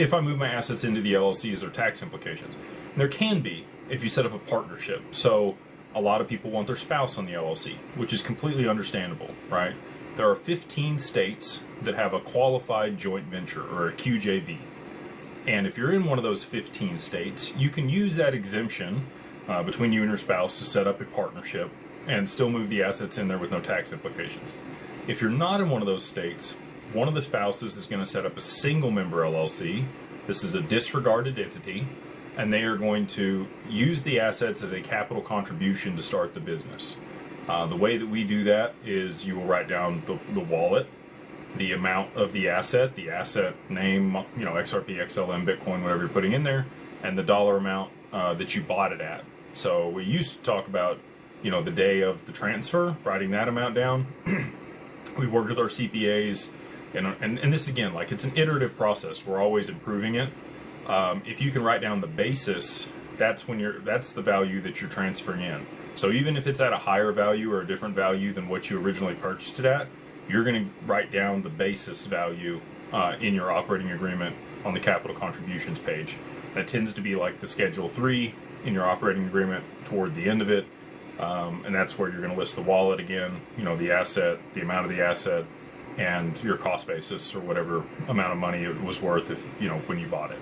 if I move my assets into the LLC, is there tax implications? And there can be if you set up a partnership. So a lot of people want their spouse on the LLC, which is completely understandable, right? There are 15 states that have a qualified joint venture, or a QJV. And if you're in one of those 15 states, you can use that exemption between you and your spouse to set up a partnership and still move the assets in there with no tax implications. If you're not in one of those states, one of the spouses is going to set up a single member LLC. This is a disregarded entity, and they are going to use the assets as a capital contribution to start the business. The way that we do that is you will write down the wallet, the amount of the asset name, XRP, XLM, Bitcoin, whatever you're putting in there, and the dollar amount that you bought it at. So we used to talk about, the day of the transfer, writing that amount down. We worked with our CPAs, and this again, like, it's an iterative process. We're always improving it. If you can write down the basis, that's the value that you're transferring in. So even if it's at a higher value or a different value than what you originally purchased it at, you're going to write down the basis value in your operating agreement on the capital contributions page. That tends to be like the Schedule 3 in your operating agreement toward the end of it. And that's where you're going to list the wallet again, the asset, the amount of the asset, and your cost basis, or whatever amount of money it was worth when you bought it.